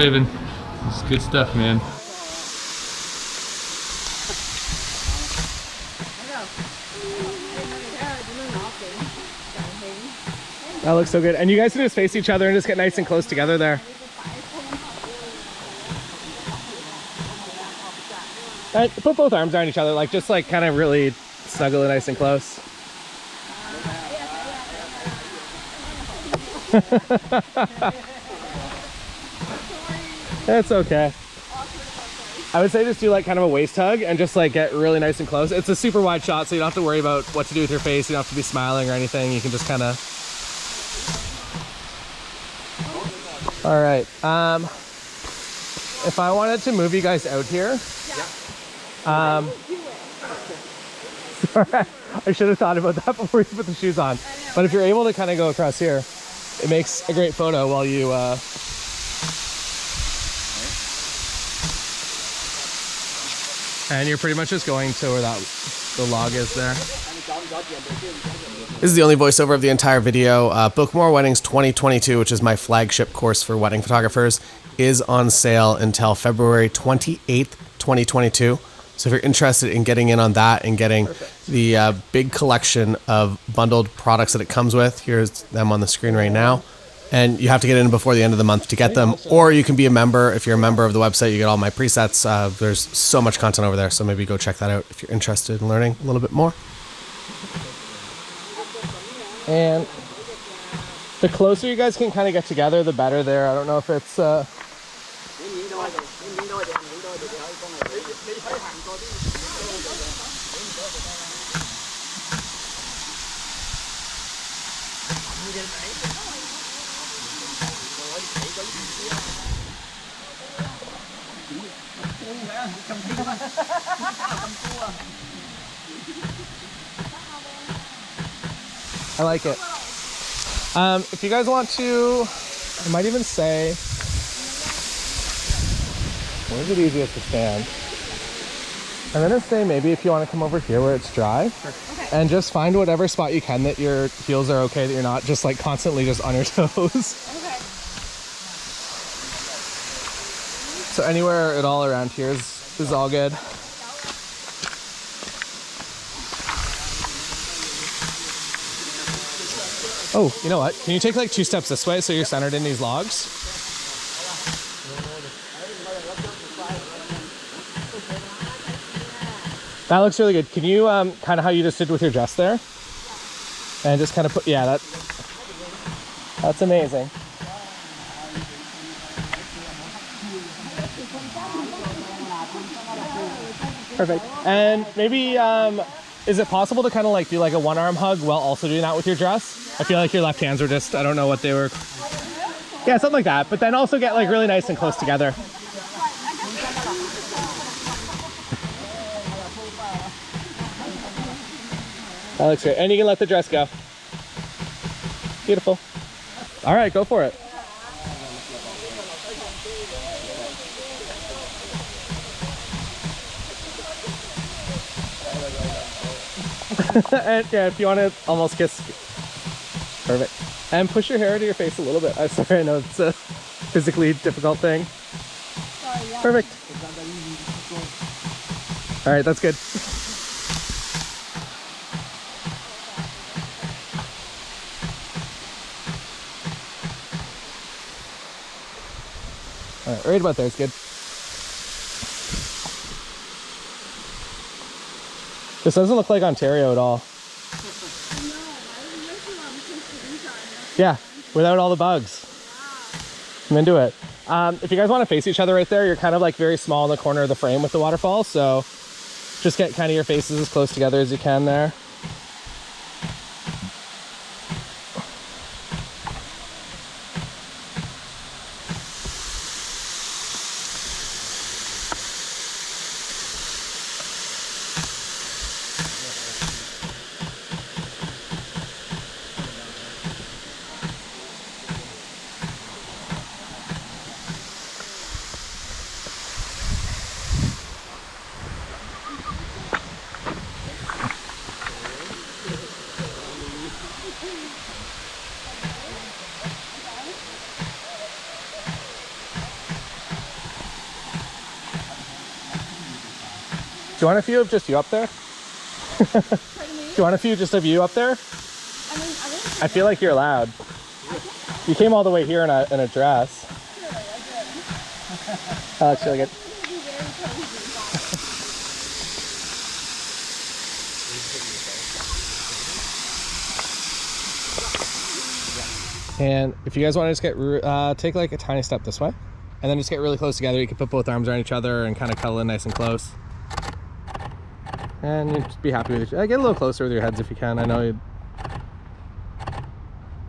waving. It's good stuff, man. That looks so good. And you guys can just face each other and just get nice and close together there. And put both arms around each other, like just like kind of really snuggle it nice and close. It's okay. I would say just do like kind of a waist hug and just like get really nice and close. It's a super wide shot, so you don't have to worry about what to do with your face. You don't have to be smiling or anything. You can just kind of... All right. If I wanted to move you guys out here, sorry, I should have thought about that before you put the shoes on. But if you're able to kind of go across here, it makes a great photo while you and you're pretty much just going to where the log is there. This is the only voiceover of the entire video. Book More Weddings 2022, which is my flagship course for wedding photographers, is on sale until February 28th, 2022. So if you're interested in getting in on that and getting the big collection of bundled products that it comes with, here's them on the screen right now. And you have to get in before the end of the month to get them, or you can be a member. If you're a member of the website, you get all my presets. There's so much content over there, so maybe go check that out if you're interested in learning a little bit more. And the closer you guys can kind of get together, the better there. I don't know if it's... I like it. If you guys want to, I might even say, where's it easiest to stand? I'm gonna say maybe if you want to come over here where it's dry, and just find whatever spot you can that your heels are okay, that you're not just like constantly just on your toes. Okay. So anywhere at all around here is all good. Oh, you know what? Can you take like 2 steps this way so you're centered in these logs? That looks really good. Can you kind of how you just did with your dress there? And just kind of put, yeah, that's amazing. Perfect. And maybe, is it possible to kind of like do like a one-arm hug while also doing that with your dress? I feel like your left hands were just, I don't know what they were. Yeah, something like that. But then also get like really nice and close together. That looks great. And you can let the dress go. Beautiful. All right, go for it. And yeah, if you want to almost kiss. Perfect. And push your hair to your face a little bit. I'm sorry, I know it's a physically difficult thing. Perfect. All right, that's good. All right, right about there is good. This doesn't look like Ontario at all. Yeah, without all the bugs. I'm into it. If you guys want to face each other right there, you're kind of like very small in the corner of the frame with the waterfall, so just get kind of your faces as close together as you can there. you want a few of just you up there? Pardon me? Do you want a few just of you up there? I mean, I feel like you're loud. You came all the way here in a dress. That looks really good. And if you guys want to just get take like a tiny step this way, and then just get really close together, you can put both arms around each other and kind of cuddle in nice and close. And you just be happy with each other. Get a little closer with your heads if you can. I know you.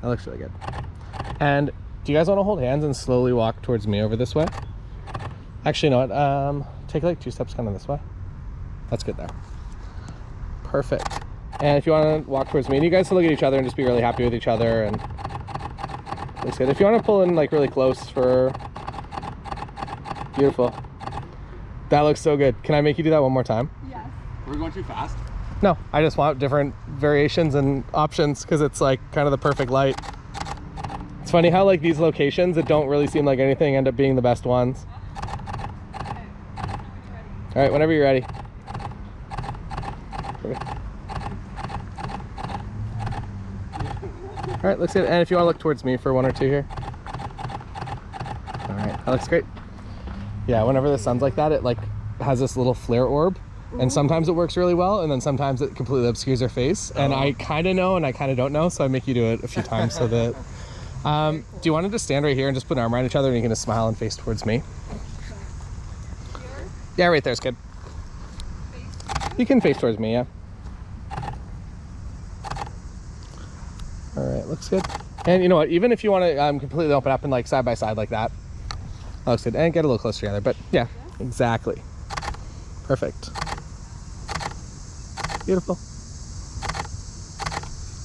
That looks really good. And do you guys want to hold hands and slowly walk towards me over this way? Actually, you know what? Take like 2 steps kind of this way. That's good there. Perfect. And if you want to walk towards me, and you guys can look at each other and just be really happy with each other. And looks good. If you want to pull in like really close for... Beautiful. That looks so good. Can I make you do that one more time? yes. We're going too fast. No, I just want different variations and options because it's like kind of the perfect light. It's funny how like these locations that don't really seem like anything end up being the best ones. All right, whenever you're ready. Perfect. All right, looks good. And if you want to look towards me for 1 or 2 here. All right, that looks great. Yeah, whenever the sun's like that, it like has this little flare orb. And sometimes it works really well, and then sometimes it completely obscures your face. And I kind of know, and I kind of don't know, so I make you do it a few times so that... do you want to just stand right here and just put an arm around each other, and you can just smile and face towards me? Yeah, right there's good. You can face towards me, yeah. All right, looks good. And you know what? Even if you want to completely open up and like side by side like that, that looks good. And get a little closer together, but yeah, exactly. Perfect. Beautiful.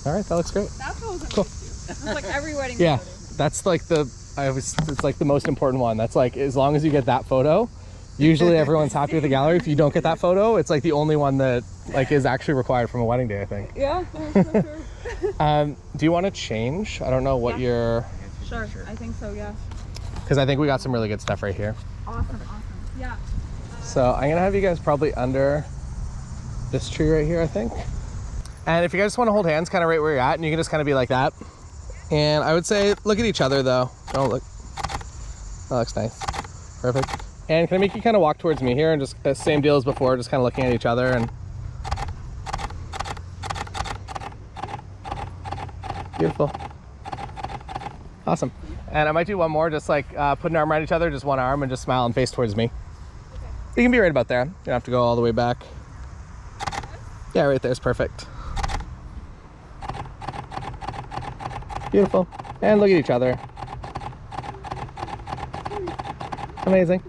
All right, that looks great. That's what was Cool. It's like every wedding Yeah, photo. that's like it's like the most important one. That's like, as long as you get that photo, usually everyone's happy with the gallery. If you don't get that photo, it's like the only one that like is actually required from a wedding day, I think. Yeah, that's so true. Do you want to change? I don't know what your... Sure, I think so, yeah. Because I think we got some really good stuff right here. Awesome. Yeah. So I'm gonna have you guys probably under this tree right here, I think. And if you guys just want to hold hands kind of right where you're at, and you can just kind of be like that. And I would say look at each other though. Don't look. That looks nice. Perfect. And can I make you kind of walk towards me here, and just same deal as before, just kind of looking at each other. And beautiful. Awesome. And I might do one more, just like put an arm around each other, just one arm, and just smile and face towards me. You can be right about there. You don't have to go all the way back. Yeah, right there's perfect. Beautiful. And look at each other. Amazing.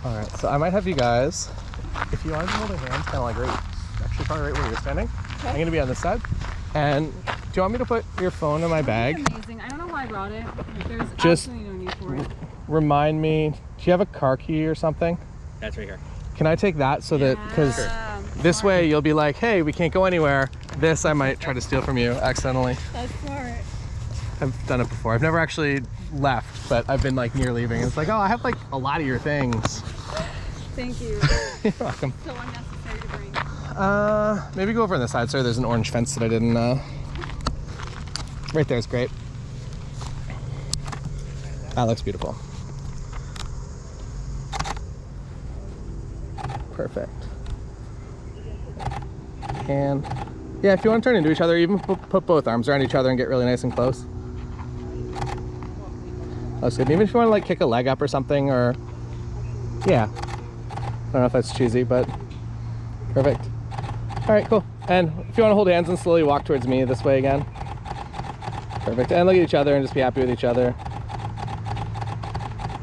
All right, so I might have you guys, if you want to hold your hands kind of like right, actually probably right where you're standing. Okay. I'm gonna be on this side. And do you want me to put your phone in my bag? Amazing. I don't know why I brought it. There's Just absolutely no need for it. Remind me, do you have a car key or something? That's right here. Can I take that so that, because this way you'll be like, hey, we can't go anywhere. This I might try to steal from you accidentally. That's smart. I've done it before. I've never actually left, but I've been like near leaving. It's like, oh, I have like a lot of your things. Thank you. You're welcome. So unnecessary to bring. Maybe go over on the side, sir. There's an orange fence that I didn't, right there is great. That looks beautiful. Perfect. And yeah, if you want to turn into each other, even put both arms around each other and get really nice and close. That's good. Even if you want to like kick a leg up or something, or yeah. I don't know if that's cheesy, but perfect. All right, cool. And if you want to hold hands and slowly walk towards me this way again. Perfect. And look at each other and just be happy with each other.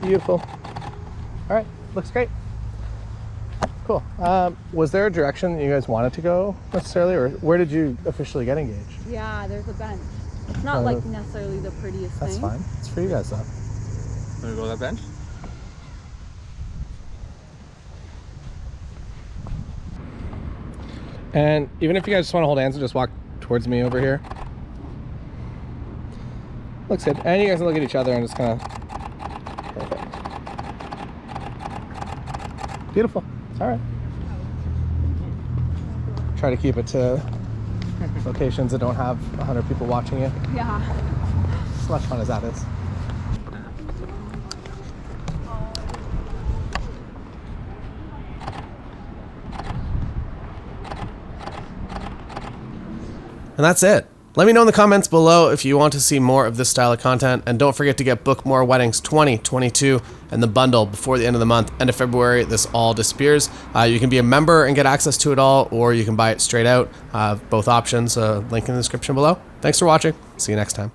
Beautiful. All right, looks great. Cool. Was there a direction that you guys wanted to go necessarily, or where did you officially get engaged? Yeah, there's a bench. It's not like necessarily the prettiest That's thing. fine. It's for you guys though. Want to go to that bench? And even if you guys just want to hold hands and just walk towards me over here. Looks good. And you guys can look at each other and just kind of... Perfect. Beautiful. All right. Try to keep it to locations that don't have 100 people watching you. Yeah. As much fun as that is. And that's it. Let me know in the comments below if you want to see more of this style of content, and don't forget to get Book More Weddings 2022 and the bundle before the end of the month. End of February, this all disappears. You can be a member and get access to it all, or you can buy it straight out. Both options, link in the description below. Thanks for watching. See you next time.